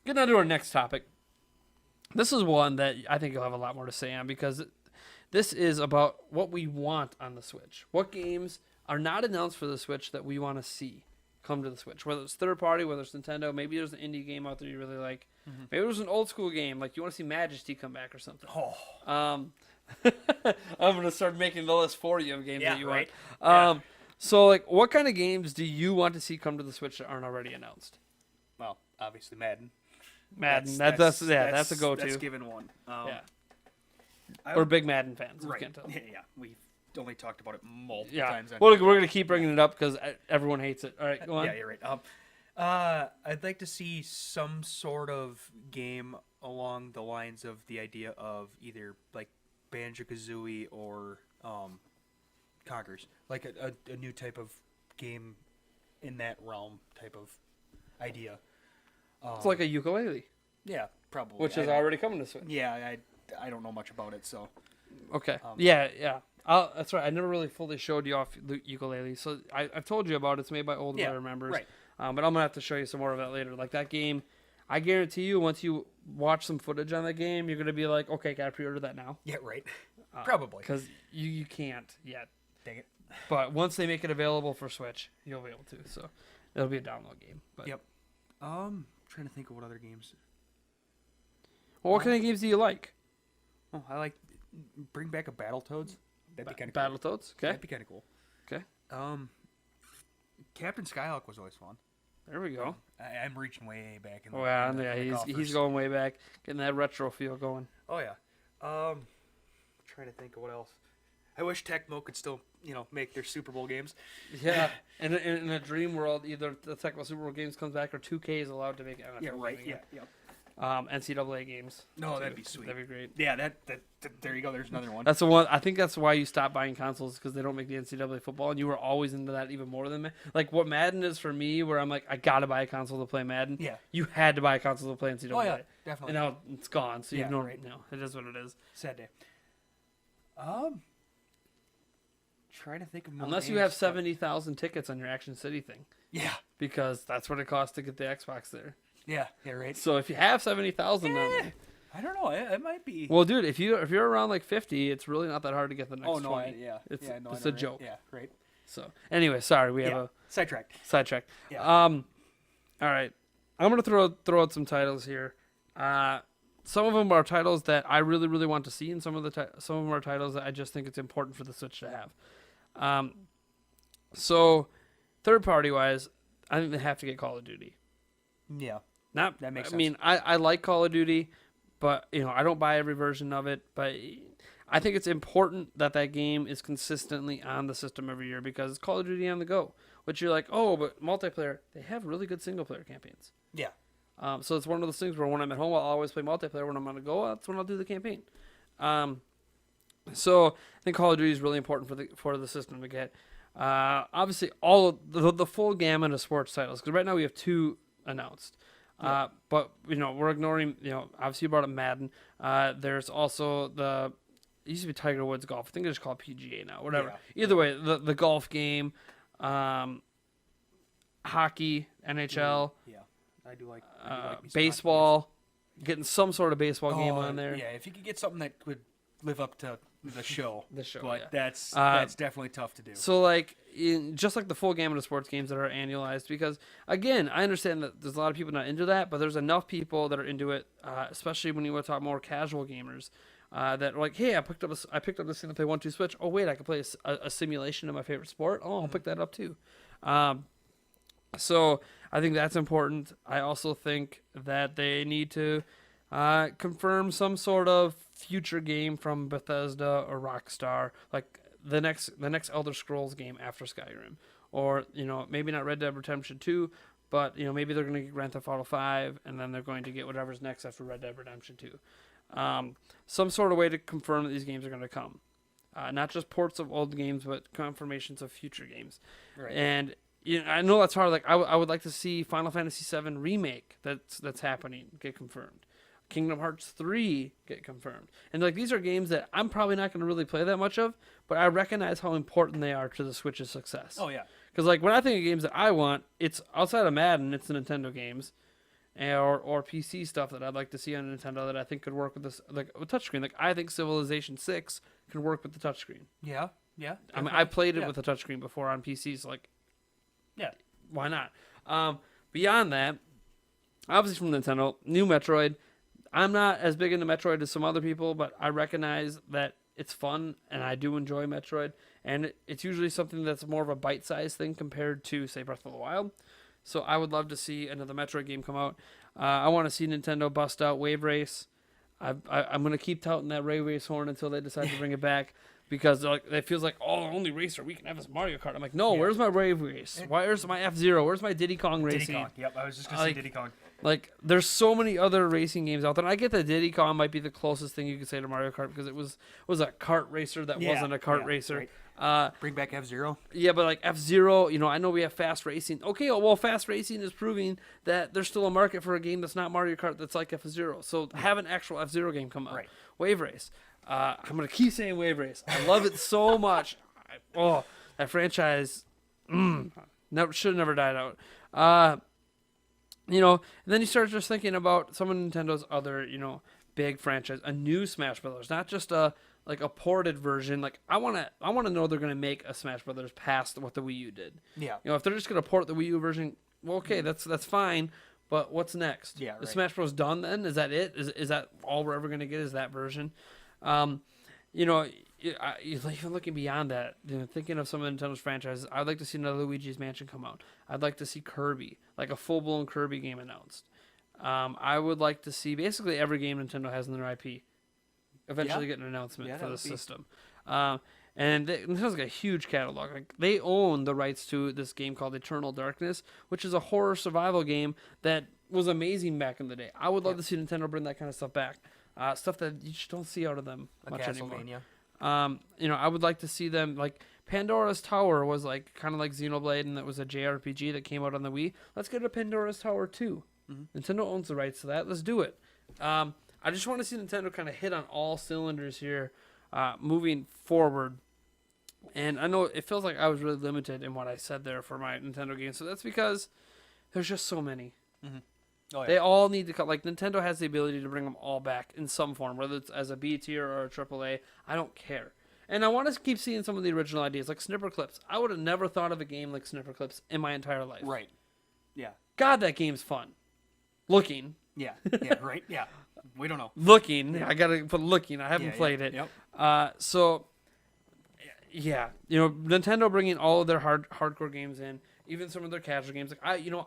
Getting on to our next topic. This is one that I think you'll have a lot more to say on because this is about what we want on the Switch. What games are not announced for the Switch that we want to see come to the Switch? Whether it's third party, whether it's Nintendo, maybe there's an indie game out there you really like. Mm-hmm. Maybe there's an old school game, like you want to see Majesty come back or something. Oh, I'm going to start making the list for you of games yeah, that you right. want. So, like, what kind of games do you want to see come to the Switch that aren't already announced? Well, obviously Madden. Madden. That's a go-to. That's given one. Yeah. I We're big Madden fans. Right. You can't tell. Yeah. We've only talked about it multiple Yeah. times. We're going to keep bringing it up because everyone hates it. All right, go on. Yeah, you're right. I'd like to see some sort of game along the lines of the idea of either like Banjo-Kazooie or Conker's, like a new type of game in that realm type of idea. It's like a ukulele, Yeah, probably. which I is don't- already coming to Switch. Yeah, I don't know much about it, so Okay. Yeah. That's right. I never really fully showed you off the ukulele, so I've told you about it. It's made by Old Yeah, Weather members. right. But I'm gonna have to show you some more of that later. Like that game, I guarantee you, once you watch some footage on that game, you're gonna be like, okay, gotta pre-order that now, yeah, right. Probably. because you can't yet. Dang it. But once they make it available for Switch, you'll be able to. So it'll be a download game. But Yep. Trying to think of what other games. well, what kind of games do you like? Oh, I like bring back a Battletoads. That'd be kind of cool. Battletoads. Okay. That'd be kind of cool. Okay. Captain Skyhawk was always fun. There we go. I'm reaching way back in the Oh yeah, in the- yeah. in the He's coffers. going way back, getting that retro feel going. Oh yeah. Trying to think of what else. I wish Tecmo could still, make their Super Bowl games. Yeah, and in a dream world, either the Tecmo Super Bowl games comes back or 2K is allowed to make NFL Yeah, right. game Yeah, again. yeah. NCAA games. No, too. that'd be sweet. That'd be great. Yeah, that there you go. There's another one. That's the one. I think that's why you stopped buying consoles because they don't make the NCAA football, and you were always into that even more than me. Like what Madden is for me, where I'm like, I gotta buy a console to play Madden. Yeah. You had to buy a console to play NCAA. Oh yeah, And definitely. now it's gone, so Yeah, you know, right. it is what it is. Sad day. Trying to think of more Unless you games, have but- 70,000 tickets on your Action City thing, Yeah, because that's what it costs to get the Xbox there. yeah, right. So if you have 70,000 on there. I don't know. It might be. Well, dude, if you're around like 50, it's really not that hard to get the next oh no, 20. yeah, It's yeah, no, I just know, a right? joke. Yeah, right. So, anyway, sorry, we have Yeah. a Sidetracked. sidetrack. Yeah. All right, I'm gonna throw out some titles here. Some of them are titles that I really, really want to see, and some of them are titles that I just think it's important for the Switch to have. So, third party wise, I think they have to get Call of Duty. Yeah. Not That makes I mean, I like Call of Duty, but I don't buy every version of it. But I think it's important that that game is consistently on the system every year because it's Call of Duty on the go. Which you're like, oh, but multiplayer, they have really good single player campaigns. Yeah. So it's one of those things where when I'm at home, I'll always play multiplayer. When I'm on the go, that's when I'll do the campaign. So I think Call of Duty is really important for the system to get. Obviously, all of the full gamut of sports titles. Because right now we have 2 announced. Yeah. But we're ignoring. Obviously you brought up Madden. There's also it used to be Tiger Woods Golf. I think they just call it PGA now. Whatever. Yeah. Either way, the golf game, hockey, NHL, Yeah. I do like me some hockey baseball. Getting some sort of baseball games. game Oh, on there. Yeah, if you could get something that would live up to the show. The show, But yeah. that's definitely tough to do. So just like the full gamut of sports games that are annualized, because again, I understand that there's a lot of people not into that, but there's enough people that are into it, especially when you want to talk more casual gamers, that are like, hey, I picked up this thing to play 1-2 Switch. Oh wait, I can play a simulation of my favorite sport. Oh, I'll pick that up too. So I think that's important. I also think that they need to confirm some sort of future game from Bethesda or Rockstar, like the next Elder Scrolls game after Skyrim, or maybe not Red Dead Redemption 2, but maybe they're going to get Grand Theft Auto 5, and then they're going to get whatever's next after Red Dead Redemption 2. Some sort of way to confirm that these games are going to come, not just ports of old games, but confirmations of future games. Right. And I know that's hard. Like I would like to see Final Fantasy VII remake that's happening get confirmed. Kingdom Hearts 3 get confirmed. And these are games that I'm probably not going to really play that much of, but I recognize how important they are to the Switch's success. Oh yeah. Because when I think of games that I want, it's outside of Madden, it's the Nintendo games. or PC stuff that I'd like to see on Nintendo that I think could work with this, like a touchscreen. Like I think Civilization 6 can work with the touchscreen. Yeah. I mean, I played it Yeah. with a touchscreen before on PCs. Like, Yeah. why not? Beyond that, obviously from Nintendo, new Metroid. I'm not as big into Metroid as some other people, but I recognize that it's fun and I do enjoy Metroid. And it's usually something that's more of a bite-sized thing compared to, say, Breath of the Wild. So I would love to see another Metroid game come out. I want to see Nintendo bust out Wave Race. I'm going to keep touting that Wave Race horn until they decide to bring it back. Because like it feels like, oh, only racer we can have is Mario Kart. I'm like, no, Yeah. where's my Wave Race? Where's my F-Zero? Where's my Diddy Kong Diddy racing? Kong. Yep, I was just gonna Like, say Diddy Kong. Like, there's so many other racing games out there. And I get that Diddy Kong might be the closest thing you could say to Mario Kart because it was a kart racer that Yeah, wasn't a kart yeah, racer. right. Bring back F-Zero. Yeah, but like F-Zero, I know we have fast racing. Okay, well, fast racing is proving that there's still a market for a game that's not Mario Kart that's like F-Zero. So have an actual F-Zero game come out. Right. Wave Race. I'm going to keep saying Wave Race. I love it so much. That franchise never should have never died out. And then you start just thinking about some of Nintendo's other, big franchise, a new Smash Brothers, not just a ported version. Like I want to know they're going to make a Smash Brothers past what the Wii U did. Yeah. If they're just going to port the Wii U version, well, okay, that's fine. But what's next? Yeah, Is right. Smash Bros. Done then? Is that it? Is that all we're ever going to get? Is that version? Even looking beyond that, thinking of some of Nintendo's franchises, I'd like to see another Luigi's Mansion come out. I'd like to see Kirby, like a full-blown Kirby game announced. I would like to see basically every game Nintendo has in their IP eventually get an announcement Yeah, for that the would be- system. And Nintendo's got a huge catalog. Like they own the rights to this game called Eternal Darkness, which is a horror survival game that was amazing back in the day. I would love to see Nintendo bring that kind of stuff back. Stuff that you just don't see out of them A much anymore. Castlevania. I would like to see them like Pandora's Tower was like kind of like Xenoblade, and that was a JRPG that came out on the Wii. Let's get a Pandora's Tower 2. Nintendo owns the rights to that. Let's do it. I just want to see Nintendo kind of hit on all cylinders here, moving forward. And I know it feels like I was really limited in what I said there for my Nintendo games. So that's because there's just so many. Oh, yeah. They all need to cut. Like Nintendo has the ability to bring them all back in some form, whether it's as a B tier or a AAA. I don't care. And I want to keep seeing some of the original ideas, like Snipper Clips. I would have never thought of a game like Snipper Clips in my entire life. Right. Yeah. God, that game's fun. Looking. Yeah. Yeah. Right. Yeah. We don't know. Looking. I gotta put looking. I haven't Yeah, played yeah, it. Yep. So, yeah, Nintendo bringing all of their hardcore games in, even some of their casual games. Like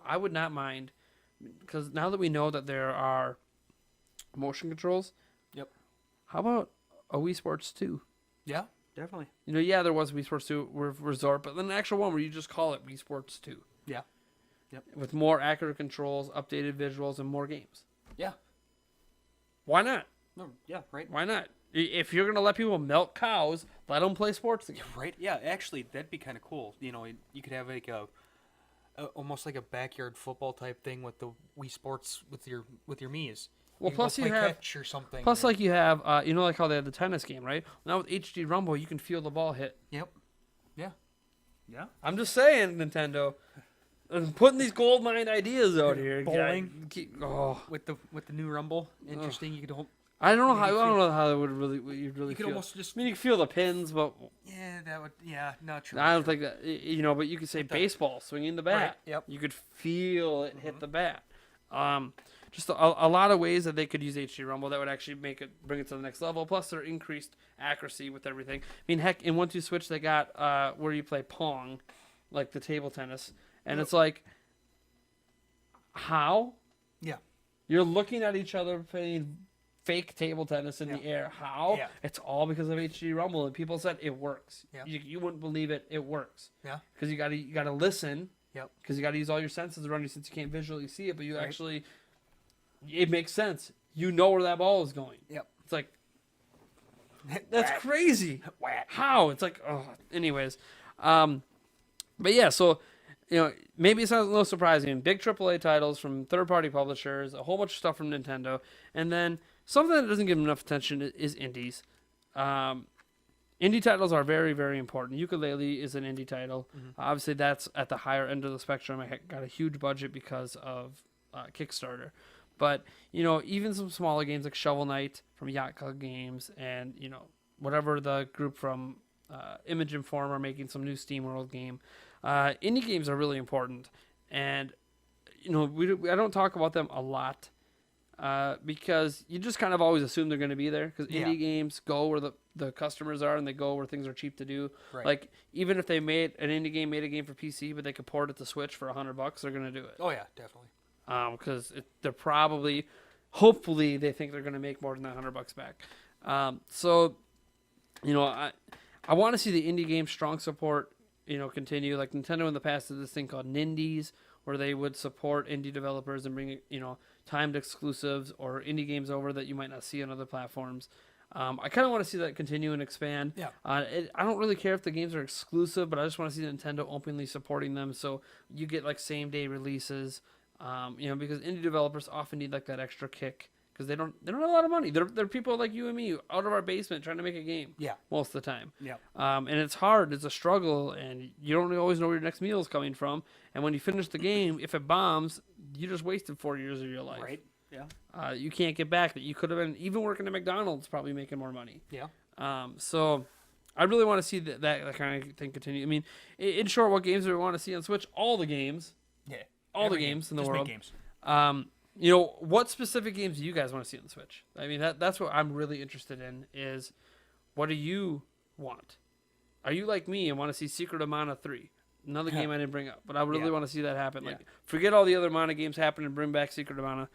I would not mind, because now that we know that there are motion controls. Yep. How about a Wii Sports 2? Yeah. Definitely. Yeah, there was Wii Sports 2 Resort, but then an actual one where you just call it Wii Sports 2. Yeah. Yep. With more accurate controls, updated visuals, and more games. Yeah. Why not? No. Yeah. Right. Why not? If you're gonna let people milk cows, let them play sports again. Right. Yeah. Actually, that'd be kind of cool. You could have like almost like a backyard football type thing with the Wii Sports with your Mii's. Well, You can plus go you play have- catch or something. Plus, or- like you have, like how they have the tennis game, right? Now with HD Rumble, you can feel the ball hit. Yep. Yeah. Yeah. I'm just saying, Nintendo, I'm putting these gold mine ideas out here. Bowling. Oh, With the new Rumble, interesting. You could hold. I don't know how. I You don't know how it would really. You'd really You could feel. almost just. I mean, you can feel the pins, but Yeah, that would. Yeah, not true. I don't think that. But you could say baseball swinging the bat. Right, yep. You could feel it hit the bat. Just a lot of ways that they could use HD Rumble that would actually bring it to the next level. Plus, their increased accuracy with everything. I mean, heck, in 1-2 Switch they got where you play Pong, like the table tennis, and it's like, how Yeah. you're looking at each other playing fake table tennis in the air. How? Yeah. It's all because of HD Rumble, and people said it works. Yeah. You wouldn't believe it. It works. Yeah. Because you gotta listen. Yep. Because you gotta use all your senses around you since you can't visually see it, but you Right. actually, it makes sense. You know where that ball is going. Yep. It's like that's crazy. Whack. How? It's like anyways, but yeah. So maybe it's not a little surprising. Big AAA titles from third-party publishers, a whole bunch of stuff from Nintendo, and then something that doesn't get enough attention is indies. Indie titles are very, very important. Yooka-Laylee is an indie title. Obviously, that's at the higher end of the spectrum. I got a huge budget because of Kickstarter. But even some smaller games like Shovel Knight from Yacht Club Games, and whatever the group from Image and Form are making some new SteamWorld game. Indie games are really important, and I don't talk about them a lot because you just kind of always assume they're going to be there because indie games go where the customers are and they go where things are cheap to do. Right. Like even if they made a game for PC, but they could port it to Switch for $100, they're going to do it. Oh yeah, definitely. Because they're probably, hopefully, they think they're going to make more than that $100 back. So, I want to see the indie game strong support, continue. Like Nintendo in the past did this thing called Nindies, where they would support indie developers and bring, timed exclusives or indie games over that you might not see on other platforms. I kind of want to see that continue and expand. Yeah. I don't really care if the games are exclusive, but I just want to see Nintendo openly supporting them. So you get like same day releases. Because indie developers often need like that extra kick because they don't have a lot of money. They're people like you and me out of our basement trying to make a game. Yeah. Most of the time. Yeah. And it's hard. It's a struggle, and you don't always know where your next meal is coming from. And when you finish the game, if it bombs, you just wasted 4 years of your life. Right. Yeah. You can't get back that. You could have been even working at McDonald's, probably making more money. Yeah. So I really want to see that kind of thing continue. I mean, in short, what games do we want to see on Switch? All the games. Yeah. All Every the games in the Just world. Make games. What specific games do you guys want to see on the Switch? I mean, that's what I'm really interested in is what do you want? Are you like me and want to see Secret of Mana 3? Another game I didn't bring up, but I really want to see that happen. Like, forget all the other Mana games happen and bring back Secret of Mana.